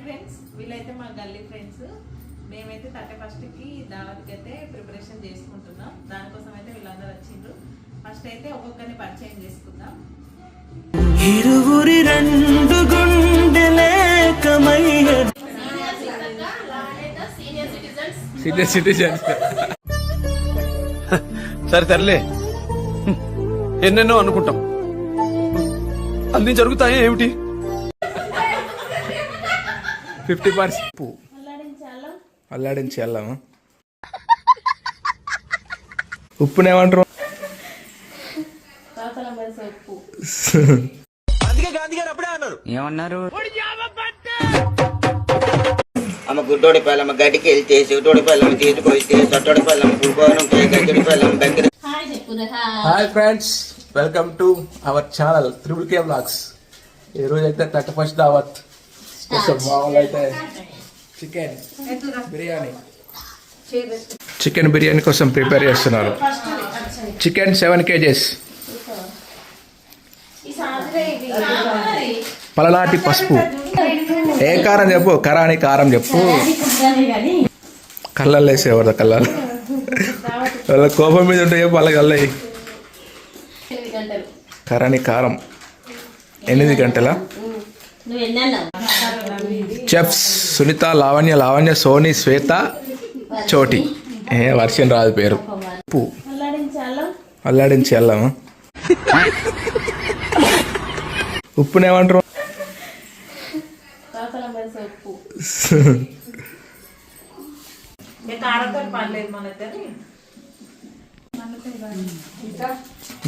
Friends, వీళ్ళైతే మా గల్లీ ఫ్రెండ్స్. మేమైతే 31కి దావత్కి అయితే ప్రిపరేషన్ చేసుకుంటున్నాం. దానికోసం అయితే వీళ్ళందరూ వచ్చిండ్రు. ఫస్ట్ అయితే ఒక్కొక్కరిని పరిచయం చేసుకుందాం. ఇరువురి రెండు సీనియర్ సిటిజన్స్ సరే తరలే, ఎన్నెన్నో అనుకుంటాం, అన్ని జరుగుతాయి ఏమిటి? 50% అల్లాడించి వెళ్ళాము. ఉప్పునేమంటారు? ఏమన్నారు? అమ్మ గుడ్డోడి పల్లమ్మ గడ్డికి వెళ్తే చెవిటోడి పల్లమ్మ తీసుకొస్తే సొట్టోడి పల్లమ్మ పులిపోవడం గడ్డి పల్లమ్మ దగ్గర. Hi friends, welcome to our channel triple K vlogs. ఈ రోజు అయితే 31st దావత్ కోసం మామూలు అయితే చికెన్ బిర్యానీ కోసం ప్రిపేర్ చేస్తున్నారు. చికెన్ 7 kgs, పలనాటి పసుపు. ఏ కారం చెప్పు? కరాని కారం చెప్పు. కళ్ళల్లో వేసేవారు కళ్ళల్లో. వాళ్ళ కోపం మీద ఉంటే చెప్పు, వాళ్ళకి కళ్ళయి. కరాని కారం 8 గంటల. చెఫ్స్ సునీత, లావణ్య, సోని, శ్వేత, చోటి. వర్షం రాదు పేరు. ఉప్పు అల్లాడించి వెళ్ళాము. ఉప్పునేమంటారు?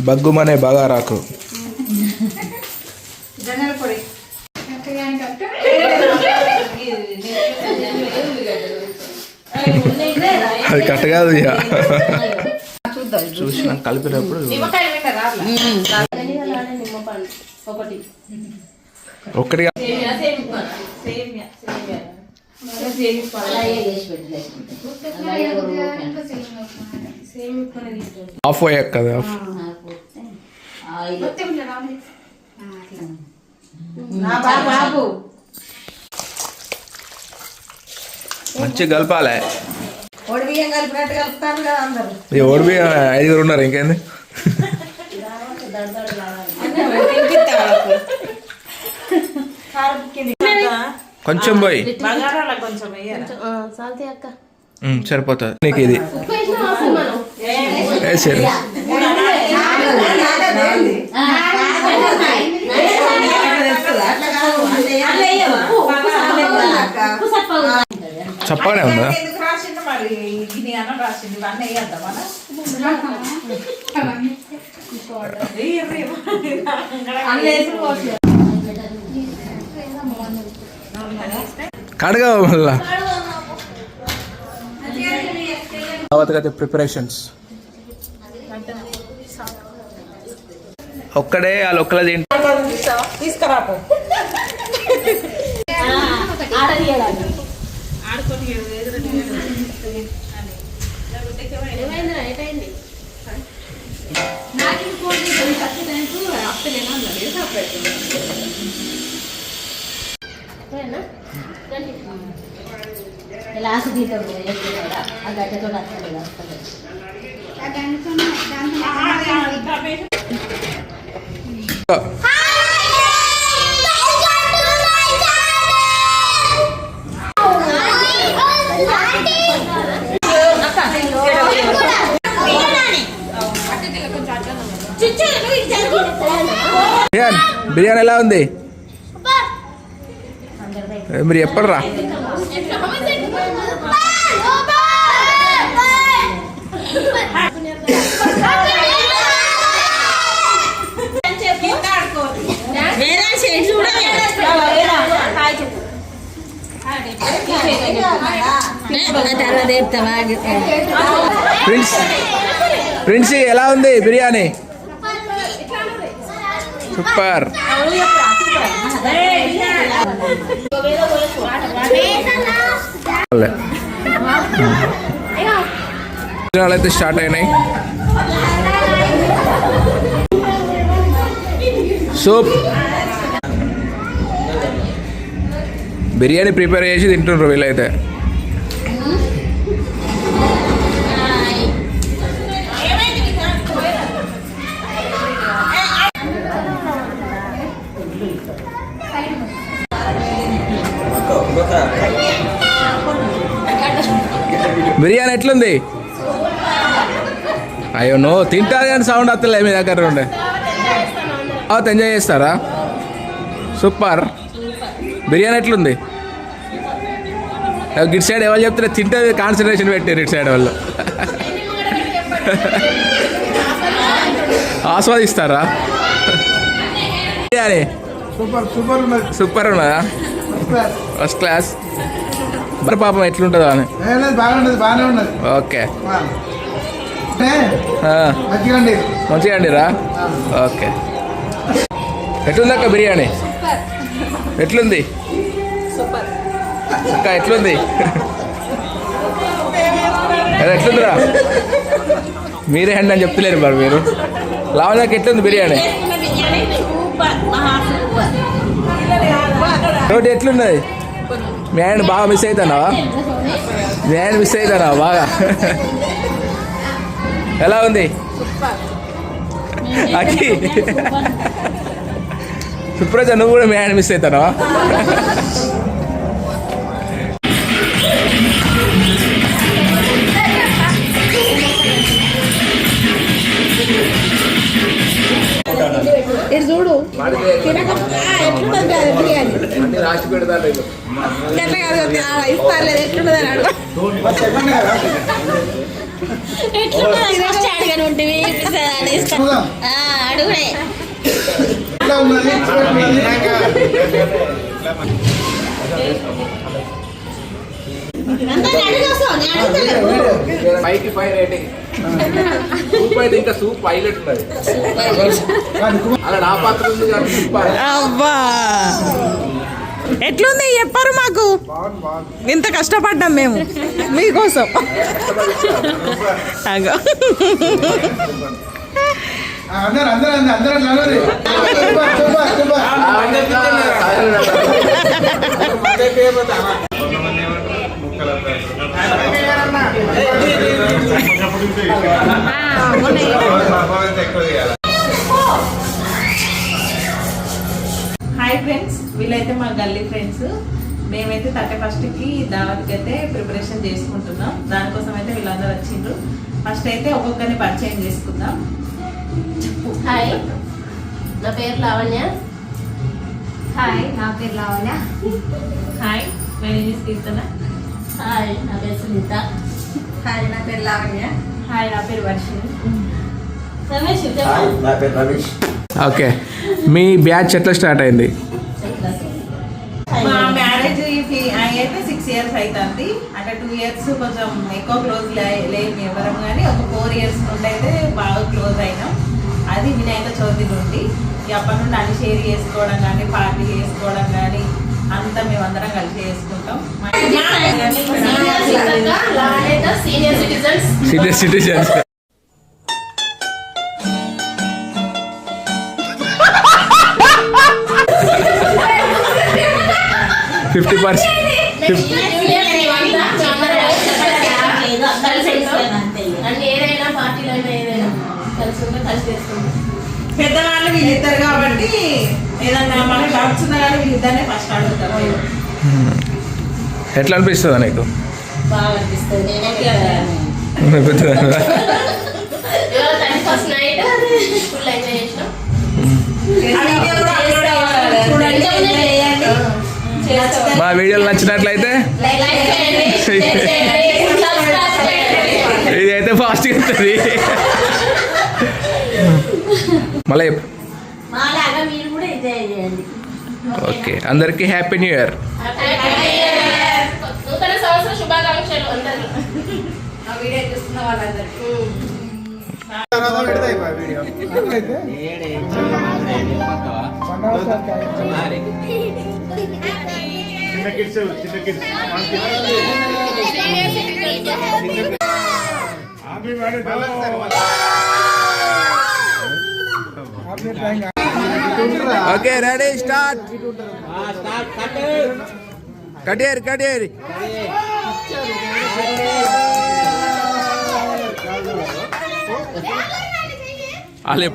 బగ్గుమనే బాగా రాకు. అది కట్ట కాదు. ఇక చూసి కలిపినప్పుడు ఒక్కటి ఆఫ్ అయ్యాక కదా. మంచిగా కలపాలి. ఓడిబియ్యం 5 ఉన్నారు, ఇంకేంది? కొంచెం పోయి సరిపోతుంది నీకు. ఇది సరే. చప్పగానే ఉందా? కడగా మళ్ళా తర్వాత ప్రిపరేషన్స్ ఒక్కడే వాళ్ళు ఒక్కలది తీసుకురా. లాస్ట్ దీంతో ఆ గడ్డతో వస్తుంది. బిర్యానీ ఎలా ఉంది? మీరు ఎప్పుడు రా? ప్రిన్స్ ఎలా ఉంది బిర్యానీ? సూపర్. అయితే స్టార్ట్ అయినాయి. సూప్ బిర్యానీ ప్రిపేర్ చేసి తింటుండ్రు వీళ్ళైతే. బిర్యానీ ఎట్లుంది? అయ్యో నో తింటారు కానీ సౌండ్ వస్తలే మీ దగ్గర ఉండే. ఎంజాయ్ చేస్తారా? సూపర్. బిర్యానీ ఎట్లుంది? గిట్ సైడ్ ఎవరు చెప్తారు తింటే కాన్సన్ట్రేషన్ పెట్టారు ఇటు సైడ్ వాళ్ళు. ఆస్వాదిస్తారా? బిర్యానీ సూపర్ ఉన్నదా? First class. మరి పాపం ఎట్లుంటుందా అని. బాగానే ఉన్నది. ఓకే మంచిగా అండిరా. ఓకే ఎట్లుంది అక్క బిర్యానీ? ఎట్లుంది అక్క? ఎట్లుంది? అది ఎట్లుందిరా? మీరే హ్యాండ్ అని చెప్తలేరు మరి మీరు. లావణ్యకి ఎట్లుంది బిర్యానీ? రోటీ ఎట్లున్నది? మీ ఆయన బాగా మిస్ అవుతున్నావా? మీ ఆయన మిస్ అవుతున్నావా బాగా? ఎలా ఉంది అక్కి? సుప్రజ నువ్వు కూడా మీ ఆయన మిస్ అవుతున్నావా? చూడు అన్ని రాసి పెడతారు. ఇస్తారులేదు ఎట్లుండదు అని అడుగు. అడుగుడే పైకి 5 రేటింగ్. సూప్ అయితే ఇంకా సూప్ హైలైట్ ఉన్నది. అలా నా పాత్ర ఉంది కానీ సూపర్. అబ్బా ఎట్లుంది చెప్పారు మాకు. ఇంత కష్టపడ్డాం మేము మీకోసం. హాయ్ ఫ్రెండ్స్, వీళ్ళైతే మా గల్లీ ఫ్రెండ్స్. మేమైతే 31కి దావత్కి అయితే ప్రిపరేషన్ చేసుకుంటున్నాం. దానికోసం అయితే వీళ్ళందరూ వచ్చిండ్రు. ఫస్ట్ అయితే ఒక్కొక్కరిని పరిచయం చేసుకుందాం. హాయ్, నా పేరు లావణ్య. హాయ్, నా పేరు Lavanya. Hi, my name is Keerthana. Hi, నా పేరు సునీత. హాయ్, నా పేరు లావణ్య. హాయ్, నా పేరు వర్షిణి. రమేష్ నా పేరు రమేష్. ఓకే, మీ బ్యాచ్ ఎట్లా స్టార్ట్ అయింది? మా మ్యారేజ్ అయితే 6 years అవుతుంది. అంటే 2 years కొంచెం ఎక్కువ క్లోజ్ లేము ఎవరం, కానీ ఒక 4 years నుండి అయితే బాగా క్లోజ్ అయినాం. అది వినాయక చవితి నుండి. అప్పటి నుండి అన్ని షేర్ చేసుకోవడం కానీ, పార్టీ చేసుకోవడం కానీ అంతా మేమందరం కలిసి చేసుకుంటాం. Senior citizens. Senior citizens. ఏదైనా పార్టీలో ఏదైనా కలిసి ఉంటే కలిసి చేసుకుంటాం. పెద్దవాళ్ళు వీళ్ళిద్దరు కాబట్టి ఏదన్నా మనకి డౌట్స్ ఉన్నా కానీ వీళ్ళిద్దరినే ఫస్ట్ అడుగుతారు. ఎట్లా అనిపిస్తుందా నీకు? బాగా అనిపిస్తుంది. నేనైతే ఇవాళ 31st నైట్ ఫుల్ ఎంజాయ్ చేసినాం. మా వీడియోలు నచ్చినట్లయితే ఇది అయితే ఫాస్ట్గా ఉంటుంది. మళ్ళీ మాలాగా మీరు కూడా ఎంజాయ్ చేయండి. ఓకే, అందరికీ హ్యాపీ న్యూ ఇయర్. నూతన సంవత్సర శుభాకాంక్షలు అందరూ. ఆ వీడియో చూస్తున్న వాళ్ళందరికీ. Okay, ready, start. కటేరి కటేరి అలే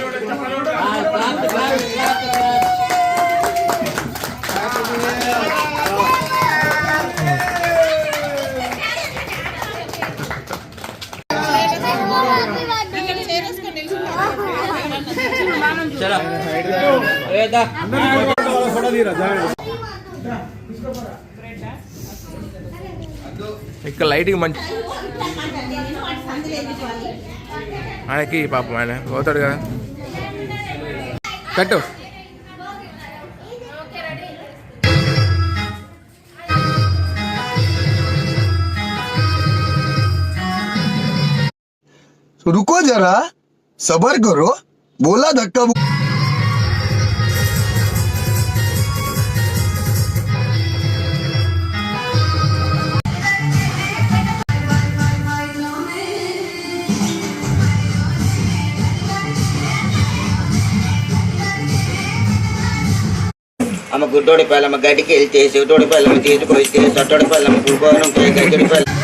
ఇక్కడ లైటింగ్ మంచి ఆయనకి పాపం ఆయన పోతాడు కదా కట్టు रुको जरा सबर करो बोला धक्का అమ్మ గుడ్డోడి పిల్లమ్మ గడ్డికి వెళ్తే చెవిటోడి పిల్లమ్మ తీసుకొస్తే చట్టోడి పిల్లమ్మ పులిపోను గడ్డి పిల్ల